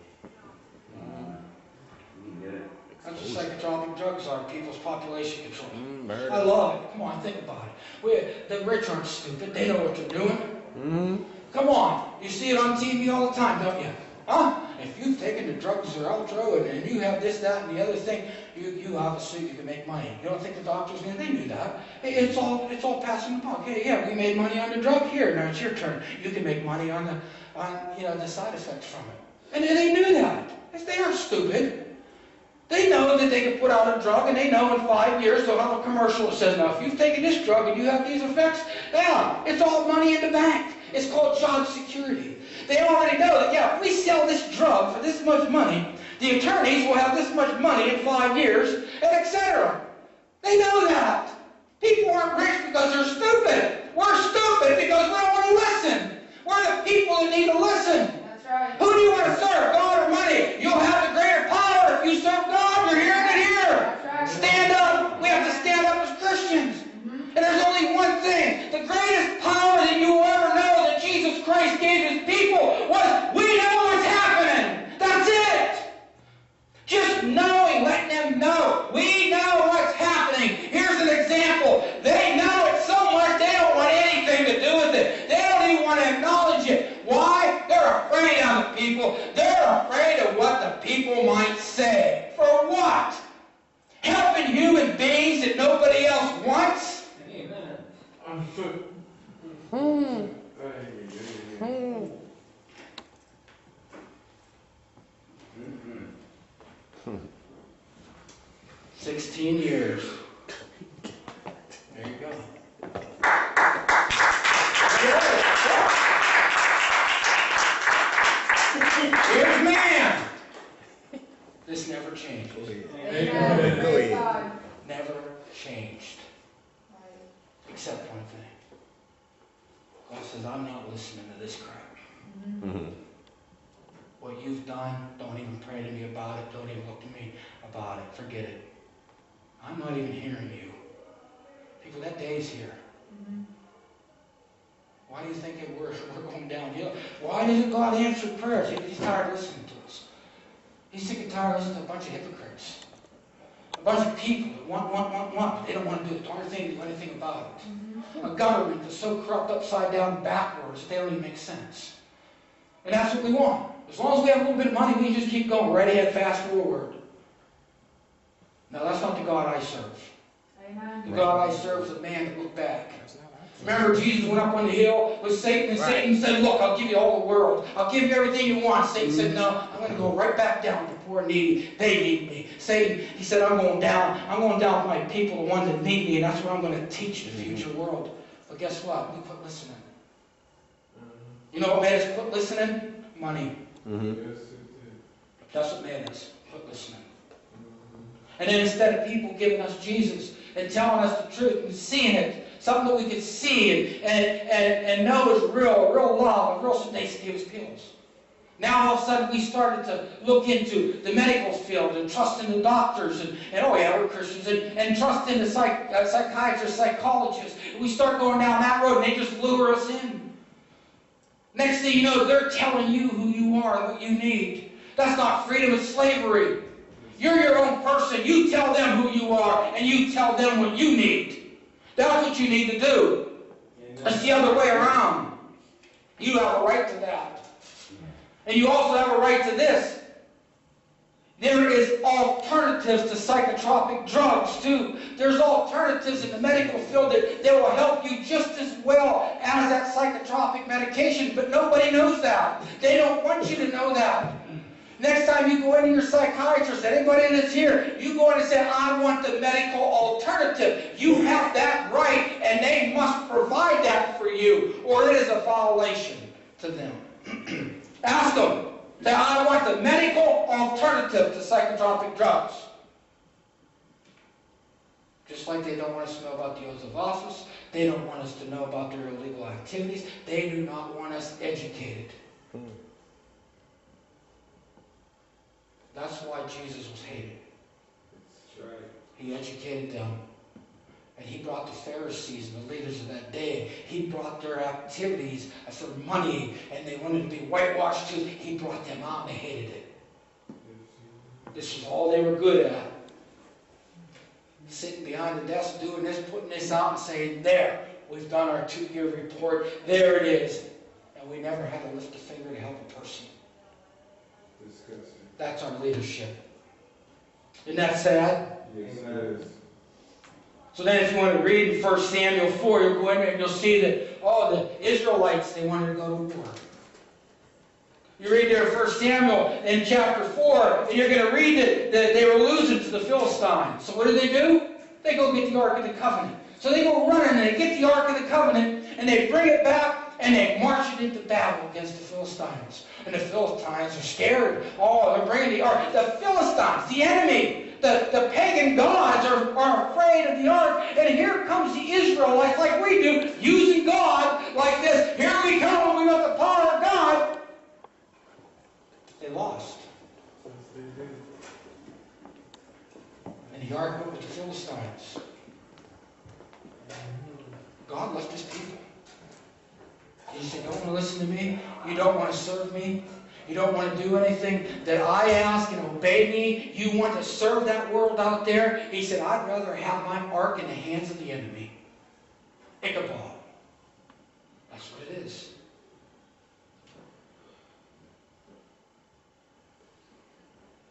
That's just like psychotropic drugs are, people's population control.
Murder.
I love it. Come on, think about it. The rich aren't stupid. They know what they're doing. Come on. You see it on TV all the time, don't you? Huh? If you've taken the drugs or Ultra and you have this, that, and the other thing, you obviously you can make money. You don't think the doctors knew? They knew that. It's all passing the buck. Hey, yeah, we made money on the drug. Here, now it's your turn. You can make money on the side effects from it. And they knew that. They aren't stupid. They know that they can put out a drug, and they know in 5 years they'll have a commercial that says, now, if you've taken this drug and you have these effects, yeah, it's all money in the bank. It's called job security. They already know that, yeah, if we sell this drug for this much money, the attorneys will have this much money in 5 years, and etc. They know that. People aren't rich because they're stupid. We're stupid because we don't want to listen. We're the people that need to listen.
That's right.
Who do you want to serve, God or money? You'll have the greater power if you serve God. You're hearing it here.
That's right.
Stand up. We have to stand up as Christians. And there's only one thing. The greatest power that you will ever know that Jesus Christ gave his people was, we know what's happening. That's it. Just knowing, letting them know. We know what's happening. Here's an example. They know it so much they don't want anything to do with it. They don't even want to acknowledge it. Why? They're afraid of the people. They're afraid of what the people might say. For what? Helping human beings that nobody else wants?
Amen.
16 years. There you go. Here's man. This never changed.
Amen.
Go ahead.
God.
Never changed. Except one thing. God says, I'm not listening to this crap. What you've done, don't even pray to me about it. Don't even look to me about it. Forget it. I'm not even hearing you. People, that day's here. Why do you think that we're going downhill? Why doesn't God answer prayers? He's tired of listening to us. He's sick and tired of listening to a bunch of hypocrites. A bunch of people that want, but they don't want to do the darn thing, do anything about it. A government that's so corrupt upside down backwards that they don't even make sense. And that's what we want. As long as we have a little bit of money, we just keep going right ahead, fast forward. Now, that's not the God I serve.
Amen.
The God I serve is a man that looked back. Remember, Jesus went up on the hill with Satan, and Satan said, look, I'll give you all the world. I'll give you everything you want. Satan said, no, I'm going to go right back down to the poor and needy. They need me. Satan, he said, I'm going down to my people, the ones that need me, and that's what I'm going to teach the future world. But guess what? We quit listening. You know what made us quit listening? Money.
Yes, it did.
That's what made us quit listening. And then instead of people giving us Jesus and telling us the truth and seeing it, something that we could see and know is real love, they give us pills. Now all of a sudden we started to look into the medical field and trust in the doctors and oh yeah, we're Christians, and trust in the psychiatrists, psychologists. We start going down that road and they just lure us in. Next thing you know, they're telling you who you are and what you need. That's not freedom, it's slavery. You're your own person. You tell them who you are, and you tell them what you need. That's what you need to do. It's the other way around. You have a right to that. And you also have a right to this. There is alternatives to psychotropic drugs, too. There's alternatives in the medical field that will help you just as well as that psychotropic medication, but nobody knows that. They don't want you to know that. Next time you go into your psychiatrist, anybody that's here, you go in and say, I want the medical alternative. You have that right, and they must provide that for you, or it is a violation to them. Ask them. Say, I want the medical alternative to psychotropic drugs. Just like they don't want us to know about the oaths of office, they don't want us to know about their illegal activities, they do not want us educated. That's why Jesus was hated.
That's right.
He educated them. And he brought the Pharisees and the leaders of that day, he brought their activities for money, and they wanted to be whitewashed too. He brought them out and they hated it. This was all they were good at. Sitting behind the desk doing this, putting this out and saying, there, we've done our 2-year report, there it is. And we never had to lift a finger to help a person.
Disgusting.
That's our leadership. Isn't that sad?
Yes, it is.
So then if you want to read in 1 Samuel 4, you'll go in there and you'll see that, the Israelites, they wanted to go to war. You read there 1 Samuel in chapter 4, and you're going to read that they were losing to the Philistines. So what do? They go get the Ark of the Covenant. So they go running and they get the Ark of the Covenant, and they bring it back, and they march it into battle against the Philistines. And the Philistines are scared. Oh, they're bringing the Ark. The Philistines, the enemy. The pagan gods are afraid of the Ark, and here comes the Israelites like we do, using God like this. Here we come, we got the power of God. They lost.
Yes, they did.
And the Ark went with the Philistines. God left his people. He said, you don't want to listen to me? You don't want to serve me? You don't want to do anything that I ask and obey me? You want to serve that world out there? He said, I'd rather have my ark in the hands of the enemy. Ichabod. That's what it is.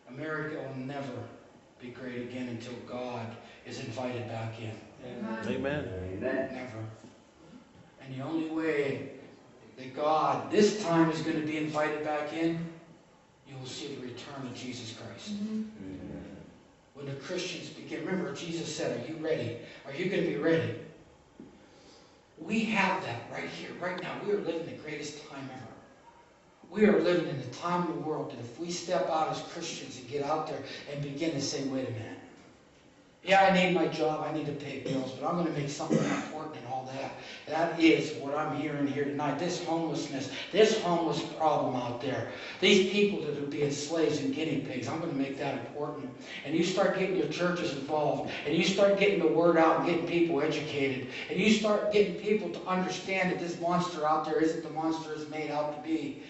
America will never be great again until God is invited back in.
Amen.
Never. And the only way that God this time is going to be invited back in, you will see the return of Jesus Christ. When the Christians begin, remember Jesus said, are you ready? Are you going to be ready? We have that right here, right now. We are living the greatest time ever. We are living in the time of the world that if we step out as Christians and get out there and begin to say, wait a minute. Yeah, I need my job, I need to pay bills, but I'm going to make something important and all that. That is what I'm hearing here tonight. This homelessness, this homeless problem out there. These people that are being slaves and guinea pigs, I'm going to make that important. And you start getting your churches involved, and you start getting the word out and getting people educated, and you start getting people to understand that this monster out there isn't the monster it's made out to be.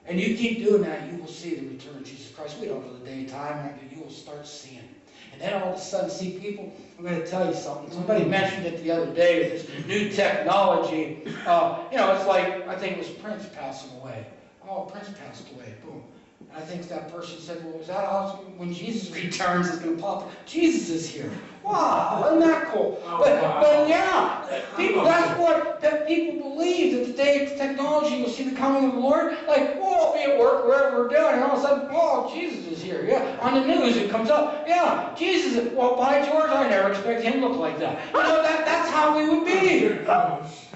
And you keep doing that, you will see the return of Jesus Christ. We don't know the day, time, but you will start seeing it. And then all of a sudden, see people, I'm going to tell you something. Somebody mentioned it the other day with this new technology. It's like, I think it was Prince passing away. Oh, Prince passed away. Boom. And I think that person said, well, is that how when Jesus returns it's going to pop up? Jesus is here. Wow, isn't that cool? But yeah, people, that's what that people believe, that the day of technology will see the coming of the Lord. Like, we'll be at work, wherever we're doing, and all of a sudden, oh, Jesus is here. Yeah, on the news it comes up. Yeah, Jesus is, well, by George, I never expected him to look like that. That's how we would be.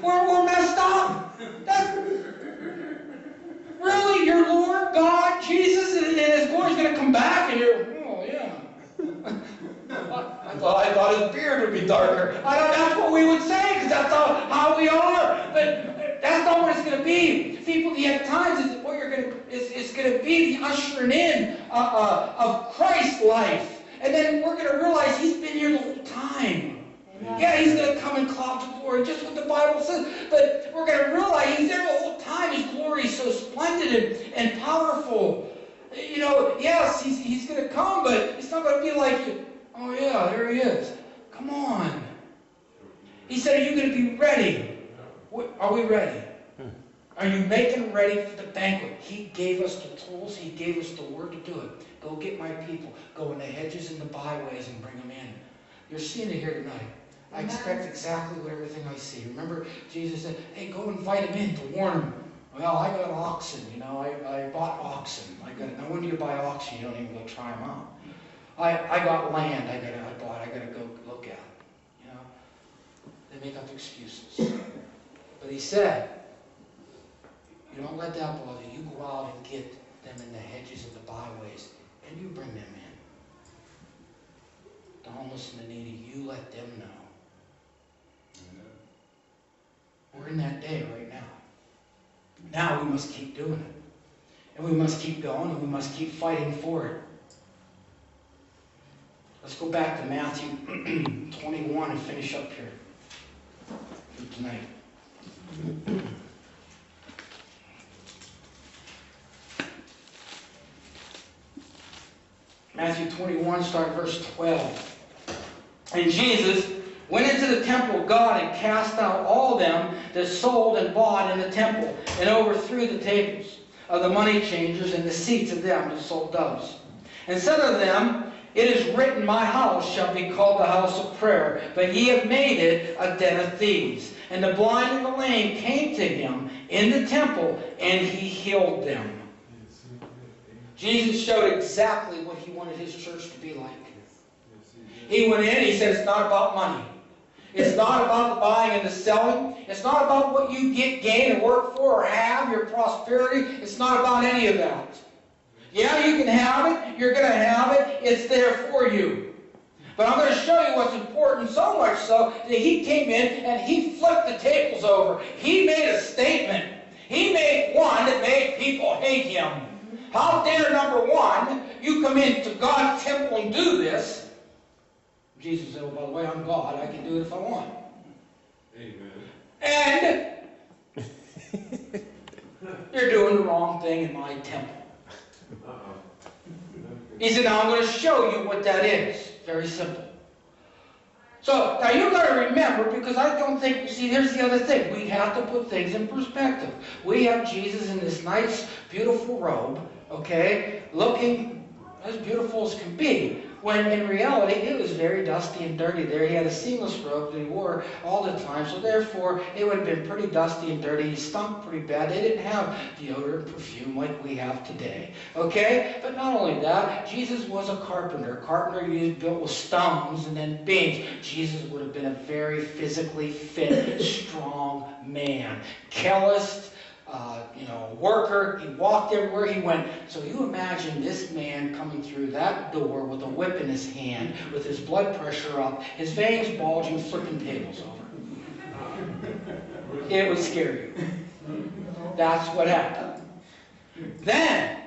We're messed up. That's, really, your Lord, God, Jesus, and his glory's going to come back, and you're, oh, yeah. I thought his beard would be darker. That's what we would say, because that's how we are. But that's not what it's going to be. People, at times, is what you're going to is going to be the ushering in of Christ's life. And then we're going to realize he's been here the whole time. Yeah, he's going to come in clouds of glory. glory, just what the Bible says. But we're going to realize He's there the whole time. His glory is so splendid and powerful. You know, yes, He's going to come, but it's not going to be like, oh yeah, there He is. Come on. He said, are you going to be ready? Are we ready? Are you making ready for the banquet? He gave us the tools. He gave us the word to do it. Go get my people. Go in the hedges and the byways and bring them in. You're seeing it here tonight. I expect exactly what everything I see. Remember, Jesus said, hey, go invite them in to warn them. Well, I got oxen, you know, I bought oxen. Now when do you buy oxen? You don't even go try them out. I got land I gotta go look at. You know? They make up excuses. But He said, you don't let that bother you. You go out and get them in the hedges and the byways, and you bring them in. The homeless and the needy, you let them know. We're in that day right now. Now we must keep doing it. And we must keep going, and we must keep fighting for it. Let's go back to Matthew 21 and finish up here for tonight. Matthew 21, start verse 12. And Jesus went into the temple of God and cast out all them that sold and bought in the temple, and overthrew the tables of the money changers and the seats of them that sold doves. And said unto them, it is written, my house shall be called the house of prayer, but ye have made it a den of thieves. And the blind and the lame came to Him in the temple, and He healed them. Jesus showed exactly what He wanted His church to be like. He went in, He said, it's not about money. It's not about the buying and the selling. It's not about what you gain and work for or have, your prosperity. It's not about any of that. Yeah, you can have it. You're going to have it. It's there for you. But I'm going to show you what's important, so much so that He came in and He flipped the tables over. He made a statement. He made one that made people hate Him. How dare, number one, you come into God's temple and do this? Jesus said, oh, by the way, I'm God. I can do it if I want. Amen. And you're doing the wrong thing in my temple. He said, now I'm going to show you what that is. Very simple. So, now you've got to remember, because I don't think, you see, here's the other thing. We have to put things in perspective. We have Jesus in this nice, beautiful robe, okay, looking as beautiful as can be. When in reality, it was very dusty and dirty there. He had a seamless robe that he wore all the time, so therefore, it would have been pretty dusty and dirty. He stunk pretty bad. They didn't have deodorant and perfume like we have today, okay? But not only that, Jesus was a carpenter. A carpenter built with stones and then beams. Jesus would have been a very physically fit, strong man. Calloused, worker. He walked everywhere he went. So you imagine this man coming through that door with a whip in his hand, with his blood pressure up, his veins bulging, flipping tables over. It would scare you. That's what happened. Then,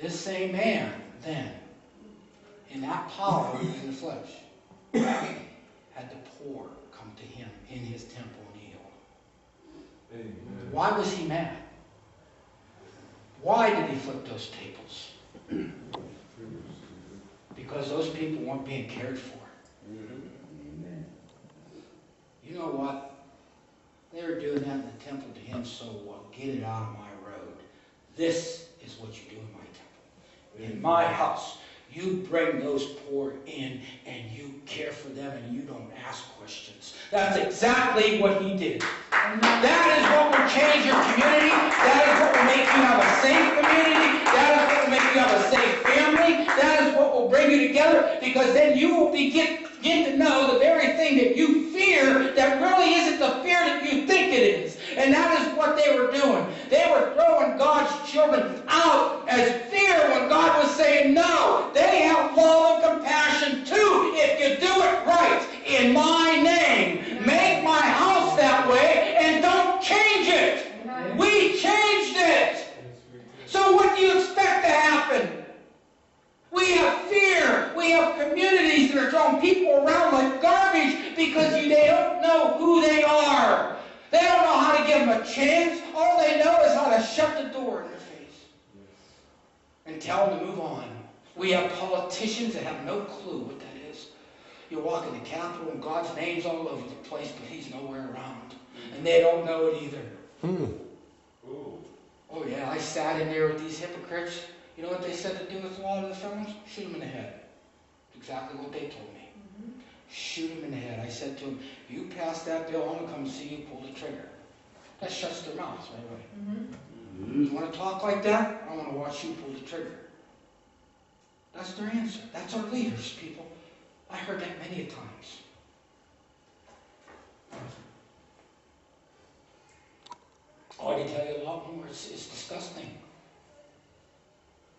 this same man, in that power in the flesh, had the poor come to him in his temple and heal. Amen. Why was he mad? Why did he flip those tables? Because those people weren't being cared for. Amen. You know what? They were doing that in the temple to him, so get it out of my road. This is what you do in my temple. In my house, you bring those poor in and you care for them and you don't ask questions. That's exactly what he did. That is what will change your community. That is what will make you have a safe community. That is what will make you have a safe family. That is what will bring you together, because then you will begin to know the very thing that you fear that really isn't the fear that you think it is. And that is what they were doing. They were throwing God's children out as fear when God was saying, no, they have love and compassion too if you do it right in my name. Make my house that way and don't change it. We changed it. So what do you expect to happen? We have fear. We have communities that are throwing people around like garbage because they don't know who they are. a chance. All they know is how to shut the door in their face and tell them to move on. We have politicians that have no clue what that is. You walk in the Capitol and God's name's all over the place, but He's nowhere around. And they don't know it either.
Ooh.
Oh yeah, I sat in there with these hypocrites. You know what they said to do with a lot of the felons? Shoot them in the head. Exactly what they told me. Shoot them in the head. I said to them, you pass that bill, I'm going to come see you, pull the trigger. That shuts their mouths right away. You want to talk like that? I want to watch you pull the trigger. That's their answer. That's our leaders, people. I heard that many a times. Oh, I can tell you a lot more. It's disgusting.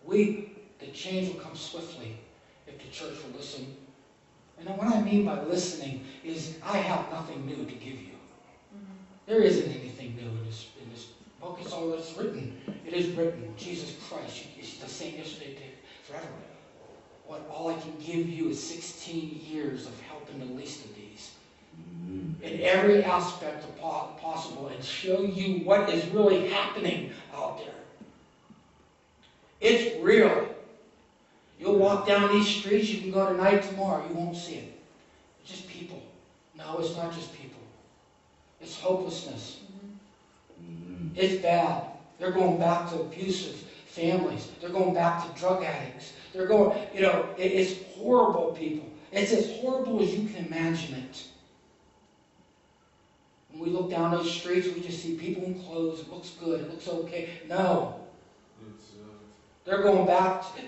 The change will come swiftly if the church will listen. And what I mean by listening is I have nothing new to give you. There isn't anything new in this book. It's all that's written. It is written. Jesus Christ is the same yesterday, today, forever. All I can give you is 16 years of helping the least of these. In every aspect possible, and show you what is really happening out there. It's real. You'll walk down these streets, you can go tonight, tomorrow, you won't see it. It's just people. No, it's not just people. It's hopelessness. It's bad. They're going back to abusive families. They're going back to drug addicts. They're going, it's horrible, people. It's as horrible as you can imagine it. When we look down those streets, we just see people in clothes. It looks good. It looks okay. No. They're going back to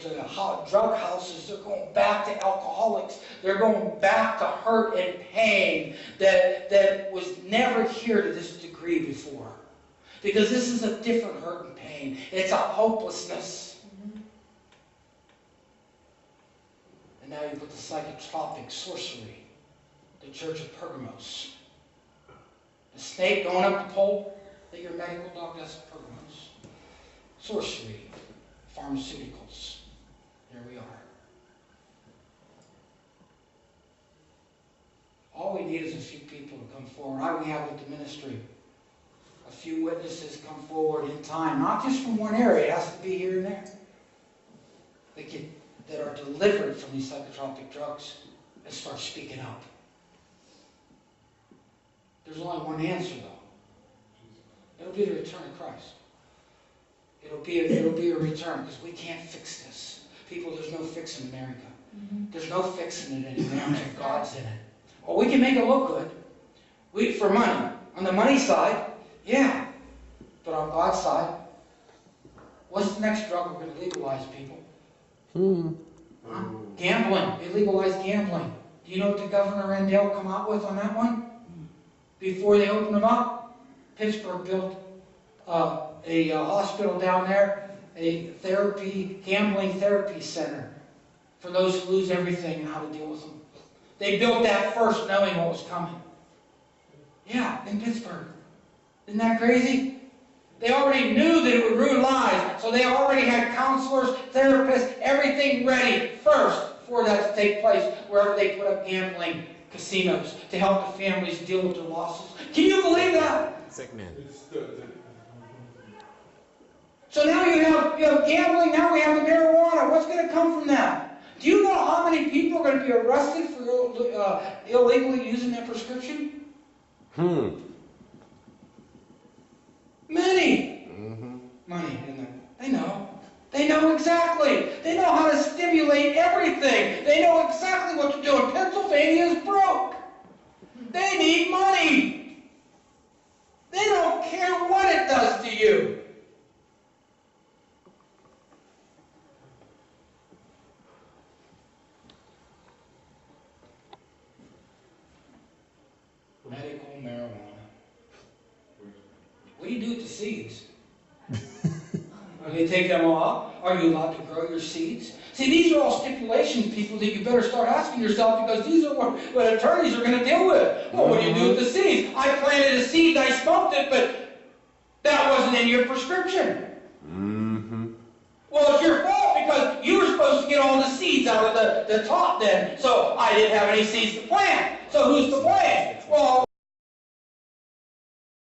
drug houses. They're going back to alcoholics. They're going back to hurt and pain that was never here to this degree before. Because this is a different hurt and pain. It's a hopelessness. And now you put the psychotropic sorcery, the Church of Pergamos. The snake going up the pole, that your medical dog, that's Pergamos. Sorcery, pharmaceuticals. Here we are. All we need is a few people to come forward. We have with the ministry. A few witnesses come forward in time, not just from one area. It has to be here and there. That are delivered from these psychotropic drugs and start speaking up. There's only one answer, though. It'll be the return of Christ. It'll be a return, because we can't fix this. People, there's no fixing America. There's no fixing it in America. God's in it. Well, we can make it look good. For money. On the money side, yeah. But on God's side, what's the next drug we're going to legalize, people? Huh? Gambling. They legalized gambling. Do you know what the Governor Rendell come out with on that one? Before they opened them up, Pittsburgh built a hospital down there, a gambling therapy center for those who lose everything and how to deal with them. They built that first knowing what was coming. Yeah, in Pittsburgh. Isn't that crazy? They already knew that it would ruin lives, so they already had counselors, therapists, everything ready first for that to take place, wherever they put up gambling casinos to help the families deal with their losses. Can you believe that?
Sick man.
So now you have gambling, now we have the marijuana. What's going to come from that? Do you know how many people are going to be arrested for illegally using that prescription? Many. Money, isn't it? They know. They know exactly. They know how to stimulate everything. They know exactly what to do. And Pennsylvania is broke. They need money. They don't care what it does to you. Medical marijuana. What do you do with the seeds? Are they take them all out? Are you allowed to grow your seeds? See, these are all stipulations, people, that you better start asking yourself, because these are what attorneys are going to deal with. Well, what do you do with the seeds? I planted a seed, I smoked it, but that wasn't in your prescription. Well, it's your fault, because you were supposed to get all the seeds out of the top then, so I didn't have any seeds to plant. So who's to blame? Well,